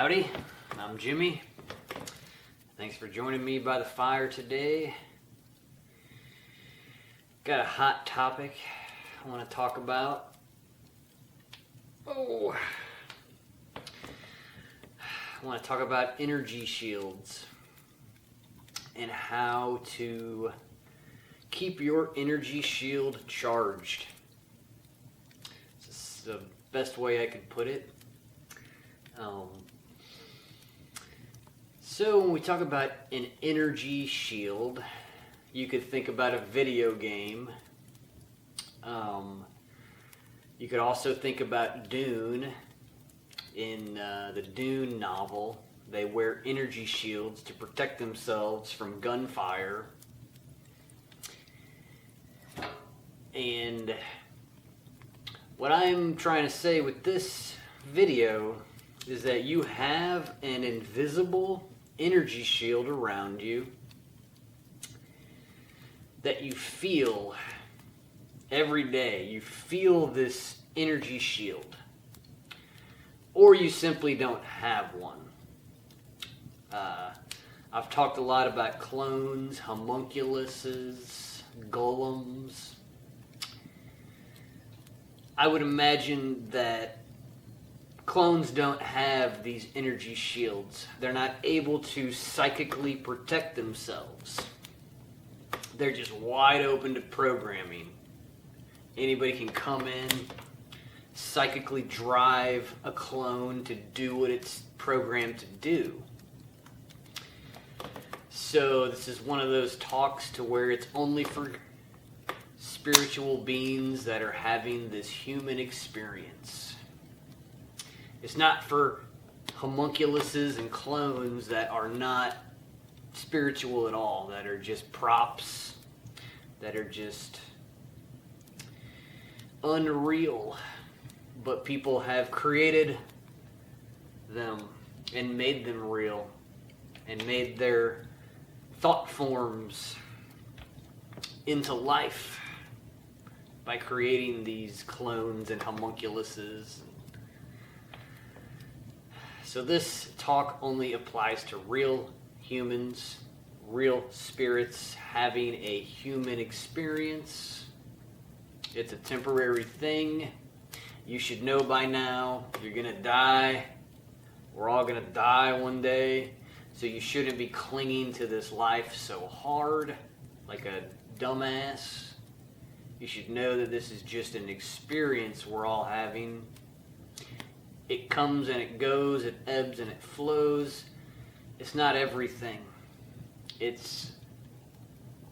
Howdy, I'm Jimmy. Thanks for joining me by the fire today. Got a hot topic I want to talk about. I want to talk about energy shields and how to keep your energy shield charged. This is the best way I could put it. So when we talk about an energy shield, you could think about a video game. You could also think about Dune. In the Dune novel, they wear energy shields to protect themselves from gunfire. And what I'm trying to say with this video is that you have an invisible energy shield around you that you feel every day. You feel this energy shield, or you simply don't have one. I've talked a lot about clones, homunculuses, golems. I would imagine that clones don't have these energy shields. They're not able to psychically protect themselves. They're just wide open to programming. Anybody can come in, psychically drive a clone to do what it's programmed to do. So this is one of those talks to where it's only for spiritual beings that are having this human experience. It's not for homunculuses and clones that are not spiritual at all, that are just props, that are just unreal. But people have created them and made them real and made their thought forms into life by creating these clones and homunculuses. So this talk only applies to real humans, real spirits having a human experience. It's a temporary thing. You should know by now you're going to die. We're all going to die one day. So you shouldn't be clinging to this life so hard like a dumbass. You should know that this is just an experience we're all having. It comes and it goes, it ebbs and it flows. It's not everything. It's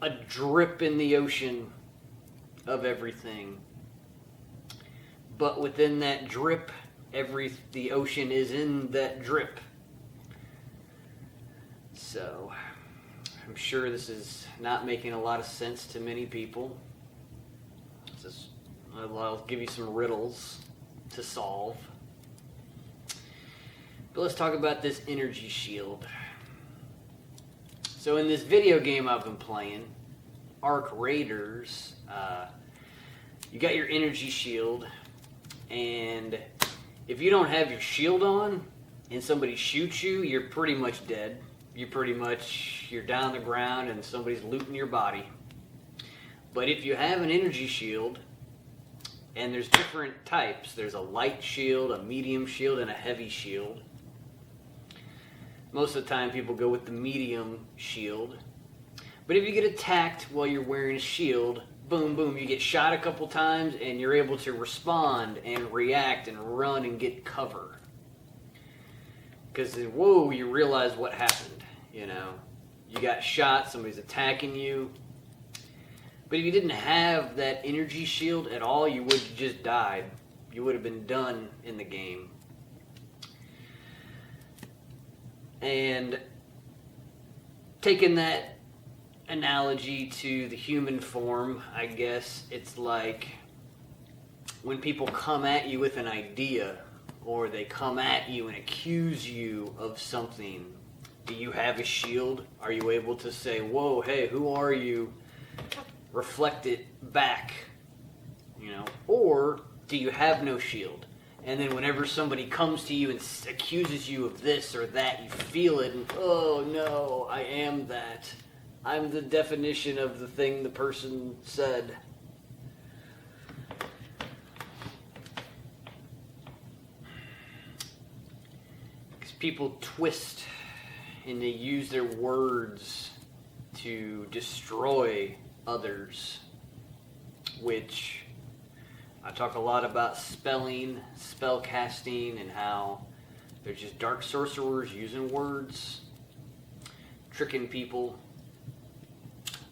a drip in the ocean of everything. But within that drip, the ocean is in that drip. So, I'm sure this is not making a lot of sense to many people. I'll give you some riddles to solve. But let's talk about this energy shield. So in this video game I've been playing, Ark Raiders, you got your energy shield, and if you don't have your shield on and somebody shoots you, you're pretty much dead. You're down on the ground and somebody's looting your body. But if you have an energy shield, and there's different types. There's a light shield, a medium shield, and a heavy shield. Most of the time people go with the medium shield. But if you get attacked while you're wearing a shield, boom, boom, you get shot a couple times and you're able to respond and react and run and get cover. Because, whoa, you realize what happened, you know. You got shot, somebody's attacking you. But if you didn't have that energy shield at all, you would have just died. You would have been done in the game. And taking that analogy to the human form, I guess it's like when people come at you with an idea, or they come at you and accuse you of something. Do you have a shield? Are you able to say, whoa, hey, who are you? Reflect it back, you know? Or do you have no shield? And then whenever somebody comes to you and accuses you of this or that, you feel it, and oh no, I am that. I'm the definition of the thing the person said. Because people twist and they use their words to destroy others, which I talk a lot about spelling, spell casting, and how they're just dark sorcerers using words, tricking people,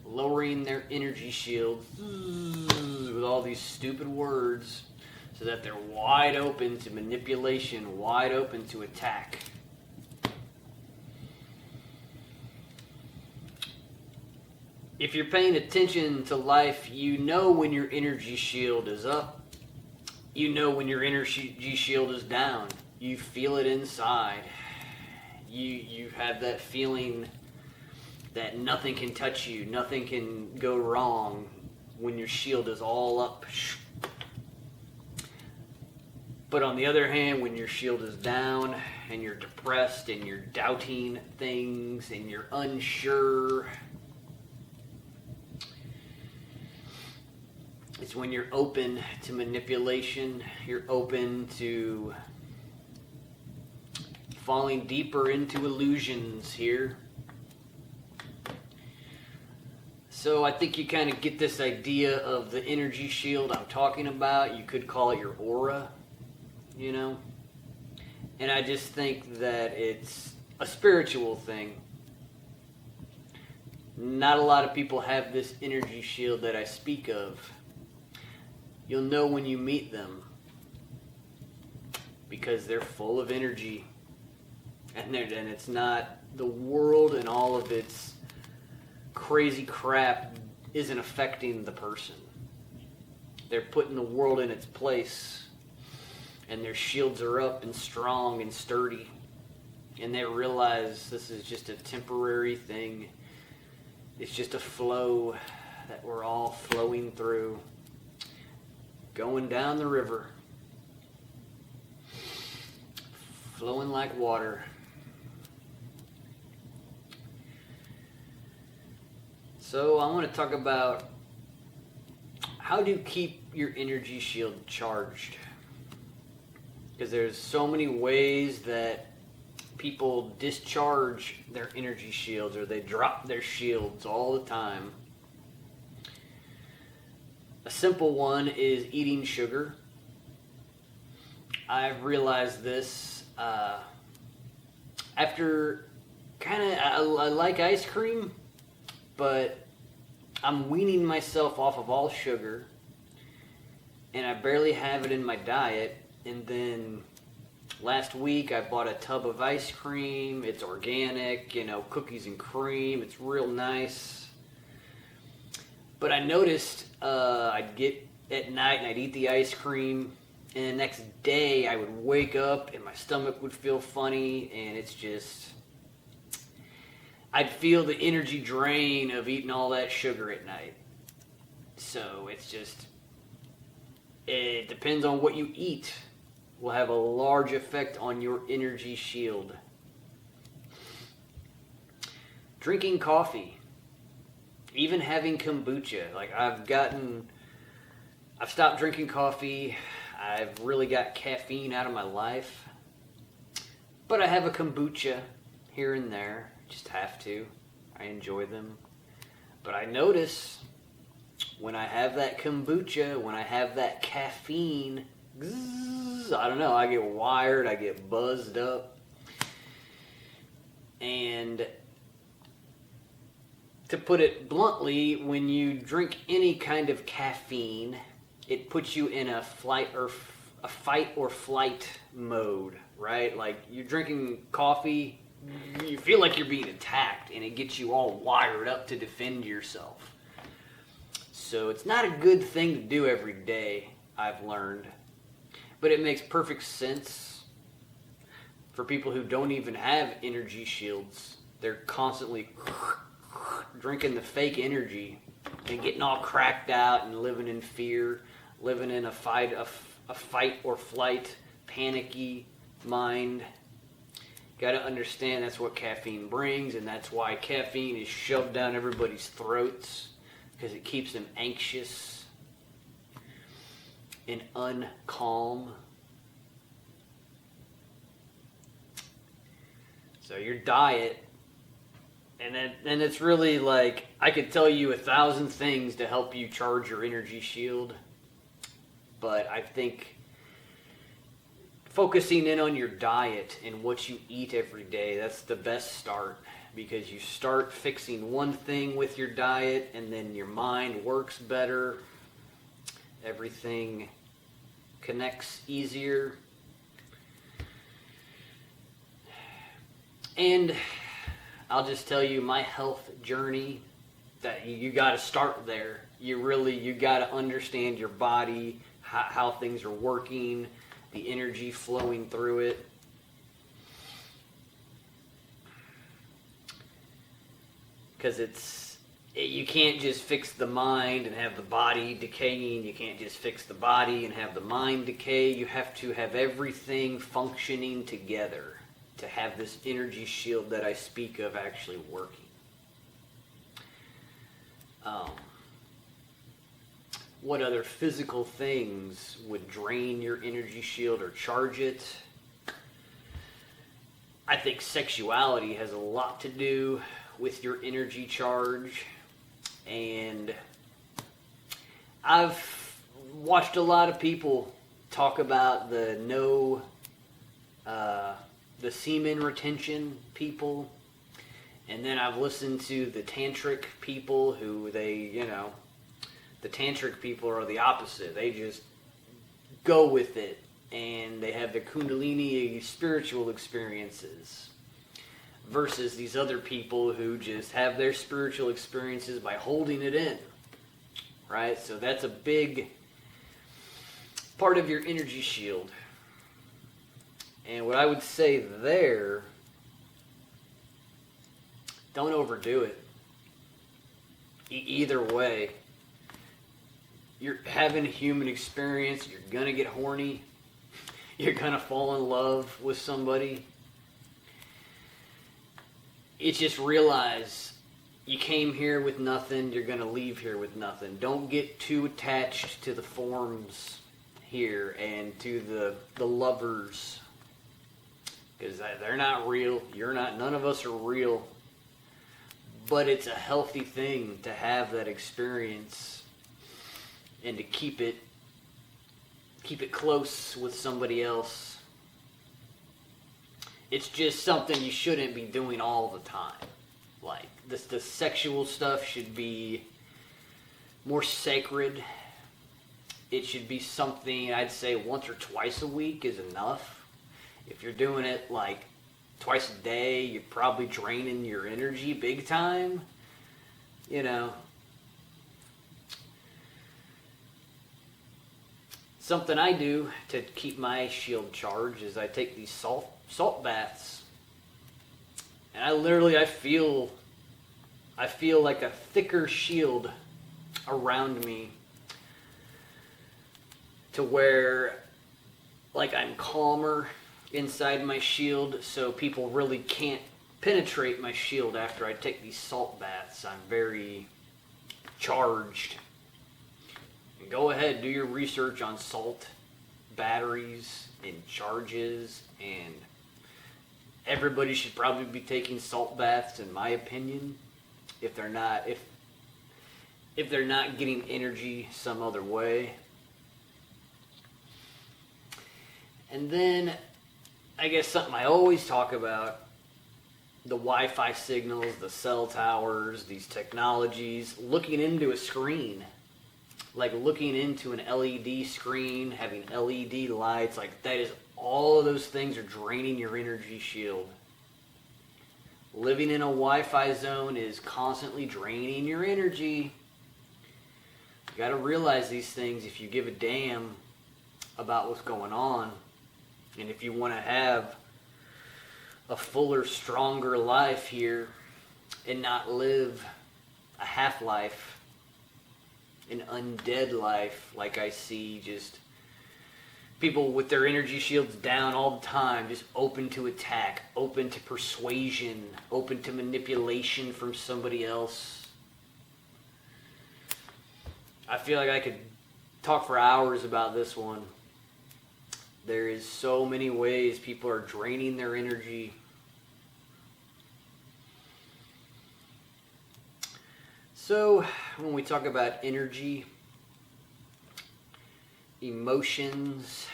lowering their energy shield with all these stupid words so that they're wide open to manipulation, wide open to attack. If you're paying attention to life, you know when your energy shield is up. You know when your energy shield is down. You feel it inside. You have that feeling that nothing can touch you, nothing can go wrong when your shield is all up. But on the other hand, when your shield is down and you're depressed and you're doubting things and you're unsure, it's when you're open to manipulation, you're open to falling deeper into illusions here. So I think you kind of get this idea of the energy shield I'm talking about. You could call it your aura, you know? And I just think that it's a spiritual thing. Not a lot of people have this energy shield that I speak of. You'll know when you meet them because they're full of energy, and it's not the world and all of its crazy crap isn't affecting the person. They're putting the world in its place, and their shields are up and strong and sturdy, and they realize this is just a temporary thing. It's just a flow that we're all flowing through. Going down the river, flowing like water. So I want to talk about how to keep your energy shield charged. Because there's so many ways that people discharge their energy shields, or they drop their shields all the time. A simple one is eating sugar. I've realized this after I like ice cream, but I'm weaning myself off of all sugar, and I barely have it in my diet. And then last week I bought a tub of ice cream. It's organic, cookies and cream. It's real nice. But I noticed I'd get at night and I'd eat the ice cream, and the next day I would wake up and my stomach would feel funny, and it's just, I'd feel the energy drain of eating all that sugar at night. So it's just, it depends on what you eat will have a large effect on your energy shield. Drinking coffee. Even having kombucha. Like I've stopped drinking coffee. I've really got caffeine out of my life. But I have a kombucha here and there. Just have to. I enjoy them. But I notice when I have that kombucha, when I have that caffeine, I don't know, I get wired, I get buzzed up. And to put it bluntly, when you drink any kind of caffeine, it puts you in a fight or flight mode, right? Like you're drinking coffee, you feel like you're being attacked, and it gets you all wired up to defend yourself. So it's not a good thing to do every day, I've learned. But it makes perfect sense for people who don't even have energy shields. They're constantly drinking the fake energy and getting all cracked out and living in fear, living in a fight or flight, panicky mind. Got to understand that's what caffeine brings, and that's why caffeine is shoved down everybody's throats, because it keeps them anxious and uncalm. So your diet, and it's really like, I could tell you 1,000 things to help you charge your energy shield, but I think focusing in on your diet and what you eat every day, that's the best start, because you start fixing one thing with your diet and then your mind works better. Everything connects easier. And I'll just tell you, my health journey, that you got to start there. You got to understand your body, how things are working, the energy flowing through it. Because you can't just fix the mind and have the body decaying. You can't just fix the body and have the mind decay. You have to have everything functioning together to have this energy shield that I speak of actually working. What other physical things would drain your energy shield or charge it? I think sexuality has a lot to do with your energy charge. And I've watched a lot of people talk about the semen retention people. And then I've listened to the tantric people who the tantric people are the opposite. They just go with it, and they have the kundalini spiritual experiences, versus these other people who just have their spiritual experiences by holding it in, right? So that's a big part of your energy shield. And what I would say there, don't overdo it. Either way, you're having a human experience, you're going to get horny, you're going to fall in love with somebody. It's just realize you came here with nothing, you're going to leave here with nothing. Don't get too attached to the forms here and to the lovers, because they're not real. You're not, none of us are real. But it's a healthy thing to have that experience and to keep it close with somebody else. It's just something you shouldn't be doing all the time. Like, the sexual stuff should be more sacred. It should be something, I'd say, once or twice a week is enough. If you're doing it like twice a day, you're probably draining your energy big time. Something I do to keep my shield charged is I take these salt baths, and I feel like a thicker shield around me, to where like I'm calmer inside my shield, so people really can't penetrate my shield after I take these salt baths. I'm very charged. And go ahead, do your research on salt batteries and charges, and everybody should probably be taking salt baths, in my opinion, if they're not getting energy some other way. And then I guess something I always talk about, the Wi-Fi signals, the cell towers, these technologies, looking into a screen, like looking into an LED screen, having LED lights, like that is, all of those things are draining your energy shield. Living in a Wi-Fi zone is constantly draining your energy. You got to realize these things if you give a damn about what's going on. And if you want to have a fuller, stronger life here and not live a half-life, an undead life, like I see just People with their energy shields down all the time, just open to attack, open to persuasion, open to manipulation from somebody else. I feel like I could talk for hours about this one. There is so many ways people are draining their energy. So, when we talk about energy, emotions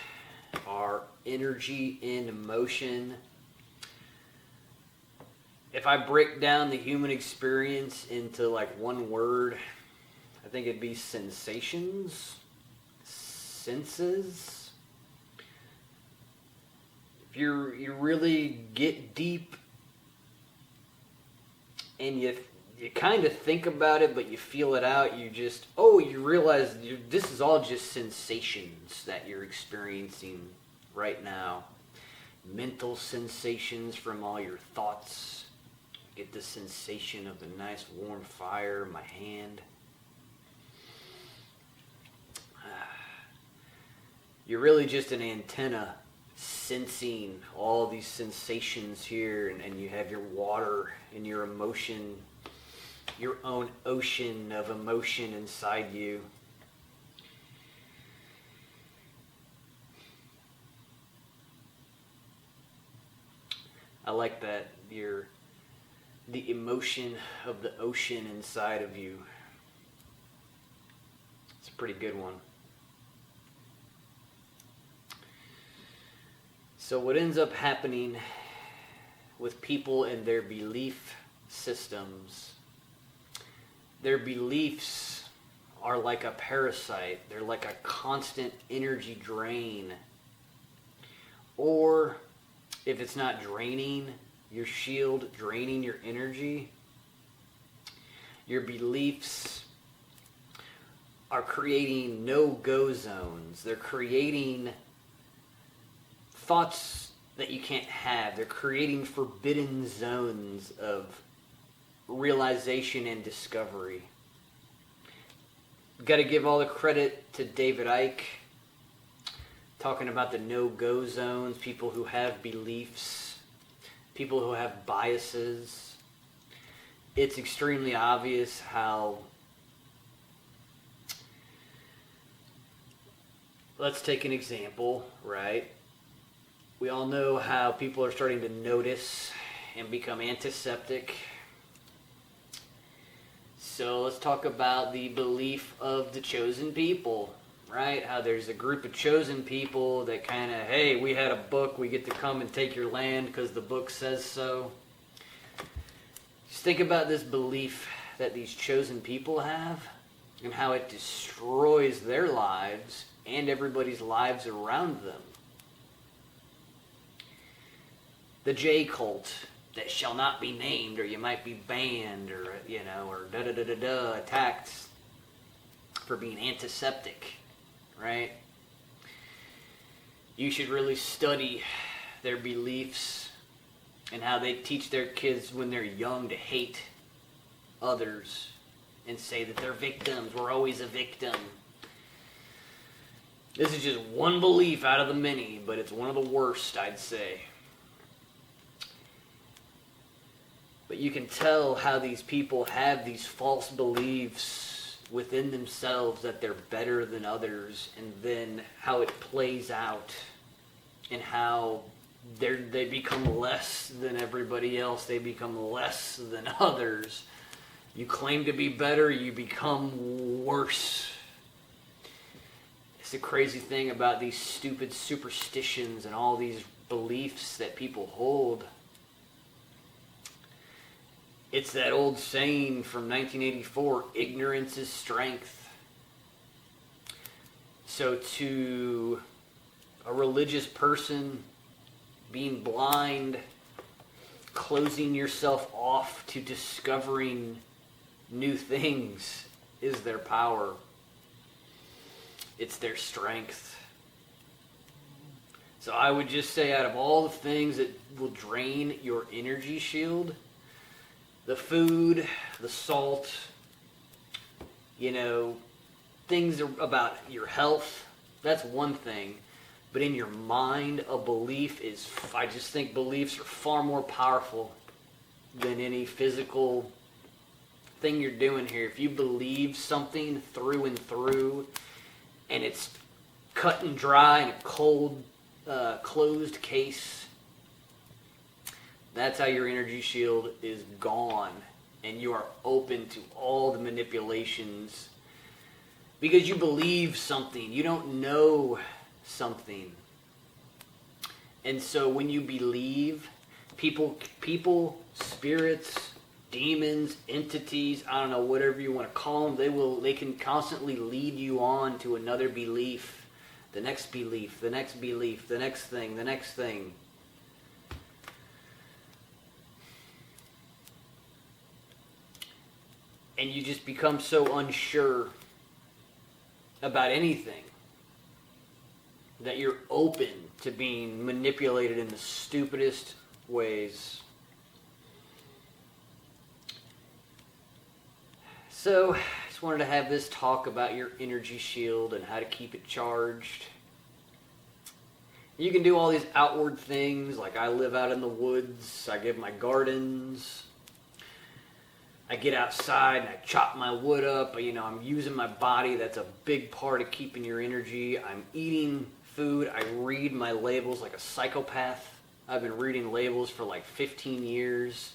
are energy in motion. If I break down the human experience into like one word, I think it'd be sensations, senses. If you really get deep and you kind of think about it, but you feel it out, you realize this is all just sensations that you're experiencing right now. Mental sensations from all your thoughts. Get the sensation of the nice warm fire in my hand. You're really just an antenna sensing all these sensations here, and you have your water and your emotion, your own ocean of emotion inside you. I like that, the emotion of the ocean inside of you. It's a pretty good one. So what ends up happening with people and their belief systems, their beliefs are like a parasite. They're like a constant energy drain. Or if it's not draining your shield, draining your energy, your beliefs are creating no-go zones. They're creating thoughts that you can't have. They're creating forbidden zones of realization and discovery. Got to give all the credit to David Icke, talking about the no-go zones, people who have beliefs, people who have biases. It's extremely obvious how, let's take an example, right? We all know how people are starting to notice and become antiseptic. So let's talk about the belief of the chosen people, right? How there's a group of chosen people that kind of, hey, we had a book, we get to come and take your land because the book says so. Just think about this belief that these chosen people have and how it destroys their lives and everybody's lives around them. The J cult that shall not be named, or you might be banned, or or attacked for being antiseptic, right? You should really study their beliefs and how they teach their kids when they're young to hate others and say that they're victims. We're always a victim. This is just one belief out of the many, but it's one of the worst, I'd say. But you can tell how these people have these false beliefs within themselves that they're better than others, and then how it plays out and how they become less than everybody else. They become less than others. You claim to be better, you become worse. It's the crazy thing about these stupid superstitions and all these beliefs that people hold. It's that old saying from 1984, ignorance is strength. So to a religious person, being blind, closing yourself off to discovering new things is their power. It's their strength. So I would just say, out of all the things that will drain your energy shield, the food, the salt, things about your health, that's one thing. But in your mind, a belief is, I just think beliefs are far more powerful than any physical thing you're doing here. If you believe something through and through, and it's cut and dry in a cold, closed case, that's how your energy shield is gone. And you are open to all the manipulations because you believe something. You don't know something. And so when you believe, people, spirits, demons, entities, I don't know, whatever you want to call them, they can constantly lead you on to another belief, the next belief, the next belief, the next thing, the next thing. And you just become so unsure about anything that you're open to being manipulated in the stupidest ways. So, I just wanted to have this talk about your energy shield and how to keep it charged. You can do all these outward things, like I live out in the woods, I give my gardens, I get outside and I chop my wood up. You know, I'm using my body. That's a big part of keeping your energy. I'm eating food. I read my labels like a psychopath. I've been reading labels for like 15 years.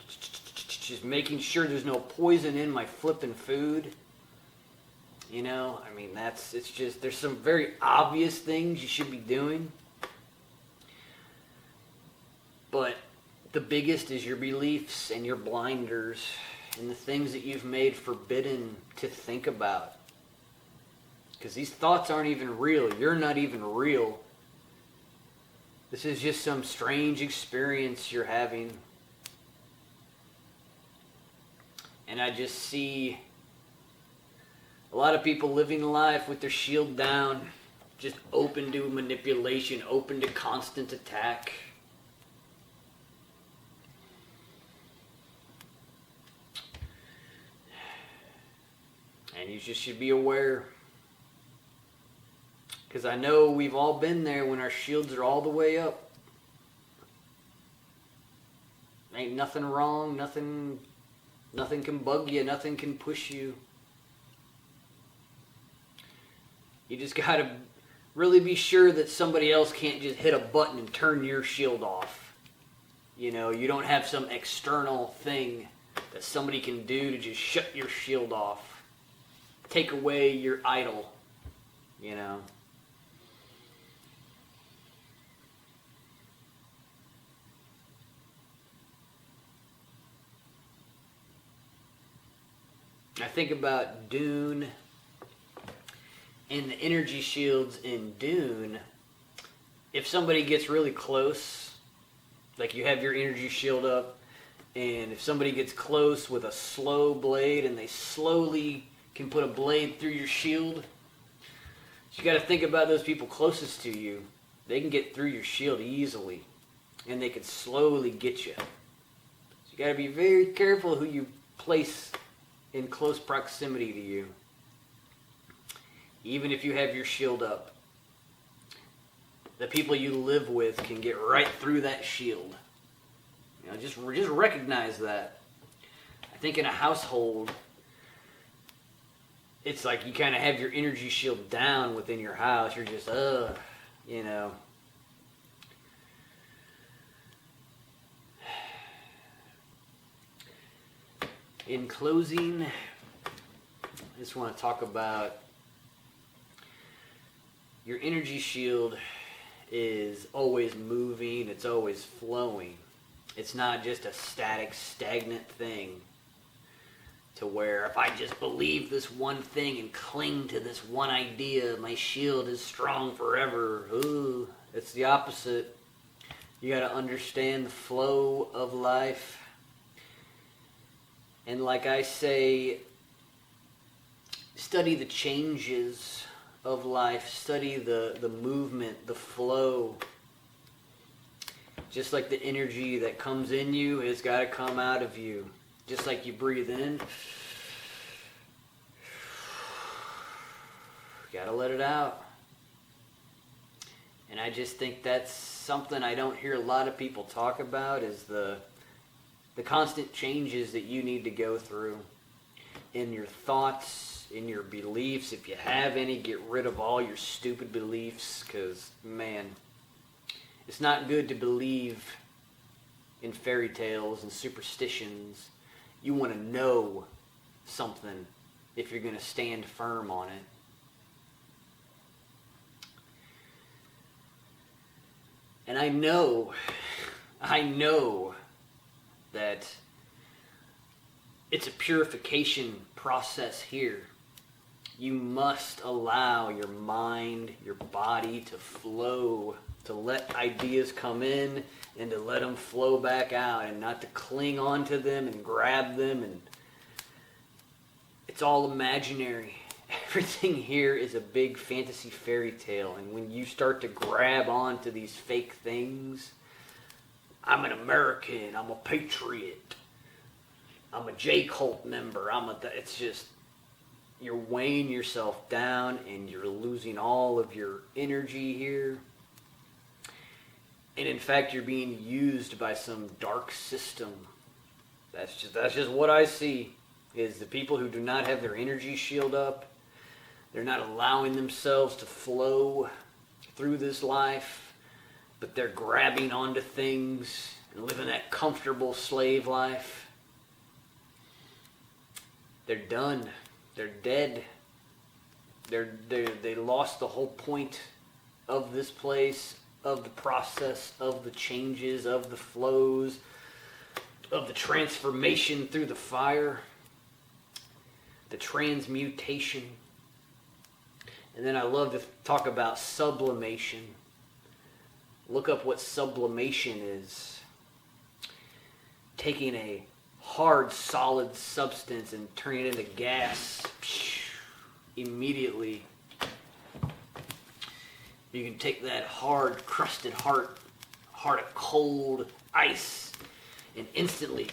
Just making sure there's no poison in my flipping food. You know, I mean, it's just, there's some very obvious things you should be doing. But the biggest is your beliefs and your blinders and the things that you've made forbidden to think about. Because these thoughts aren't even real. You're not even real. This is just some strange experience you're having. And I just see a lot of people living life with their shield down, just open to manipulation, open to constant attack. And you just should be aware. Because I know we've all been there when our shields are all the way up. Ain't nothing wrong, nothing can bug you, nothing can push you. You just gotta really be sure that somebody else can't just hit a button and turn your shield off. You know, you don't have some external thing that somebody can do to just shut your shield off. Take away your idol, you know. I think about Dune and the energy shields in Dune. If somebody gets really close, like you have your energy shield up, and if somebody gets close with a slow blade and they slowly can put a blade through your shield, you got to think about those people closest to you. They can get through your shield easily, and they can slowly get you. So you got to be very careful who you place in close proximity to you. Even if you have your shield up, the people you live with can get right through that shield. You know, just recognize that. I think in a household, it's like you kind of have your energy shield down within your house. You're just, you know. In closing, I just want to talk about your energy shield is always moving. It's always flowing. It's not just a static, stagnant thing to where if I just believe this one thing and cling to this one idea, my shield is strong forever. Ooh, it's the opposite. You got to understand the flow of life. And like I say, study the changes of life. Study the movement, the flow. Just like the energy that comes in you has got to come out of you. Just like you breathe in, got to let it out. And I just think that's something I don't hear a lot of people talk about, is the constant changes that you need to go through in your thoughts, in your beliefs. If you have any, get rid of all your stupid beliefs, because, man, it's not good to believe in fairy tales and superstitions. You want to know something if you're going to stand firm on it. And I know that it's a purification process here. You must allow your mind, your body to flow, to let ideas come in and to let them flow back out, and not to cling on to them and grab them. And it's all imaginary. Everything here is a big fantasy fairy tale. And when you start to grab onto these fake things, I'm an American, I'm a patriot, I'm a J-Cult member, it's just, you're weighing yourself down and you're losing all of your energy here. And in fact, you're being used by some dark system. That's just what I see, is the people who do not have their energy shield up. They're not allowing themselves to flow through this life, but they're grabbing onto things and living that comfortable slave life. They're done. They're dead. They lost the whole point of this place, of the process, of the changes, of the flows, of the transformation through the fire, the transmutation. And then I love to talk about sublimation. Look up what sublimation is. Taking a hard, solid substance and turning it into gas immediately. You can take that hard, crusted heart of cold ice, and instantly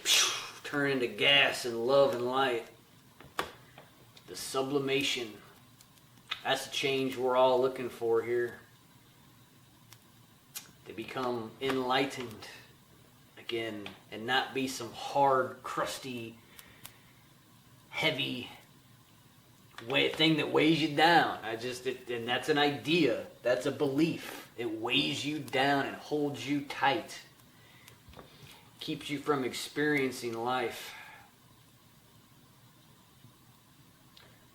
turn into gas and love and light. The sublimation. That's the change we're all looking for here. To become enlightened again and not be some hard, crusty, heavy thing that weighs you down. And that's an idea. That's a belief. It weighs you down and holds you tight. Keeps you from experiencing life.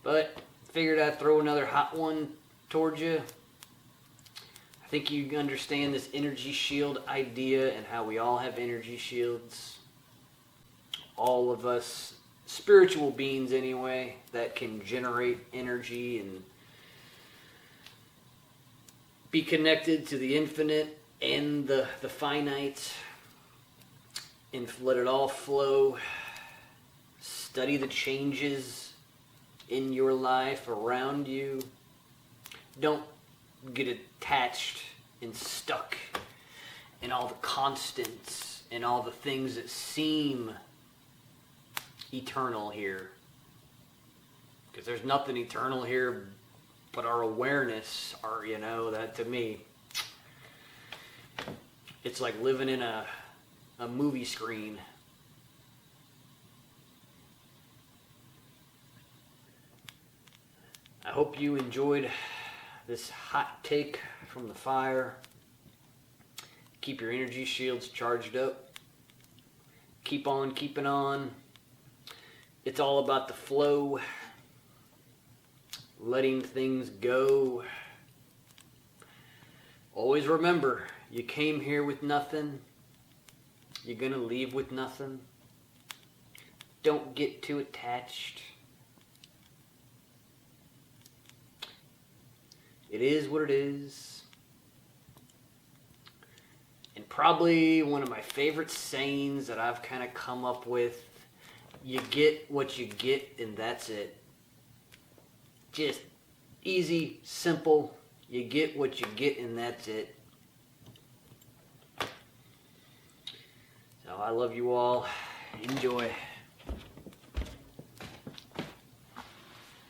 But figured I'd throw another hot one towards you. I think you understand this energy shield idea and how we all have energy shields. All of us, spiritual beings anyway, that can generate energy and be connected to the infinite and the finite, and let it all flow. Study the changes in your life, around you. Don't get attached and stuck in all the constants and all the things that seem eternal here. Because there's nothing eternal here but our awareness, that to me, it's like living in a movie screen. I hope you enjoyed this hot take from the fire. Keep your energy shields charged up. Keep on keeping on. It's all about the flow. Letting things go. Always remember, you came here with nothing. You're going to leave with nothing. Don't get too attached. It is what it is. And probably one of my favorite sayings that I've kind of come up with, you get what you get and that's it. Just easy, simple. You get what you get and that's it. So I love you all. Enjoy.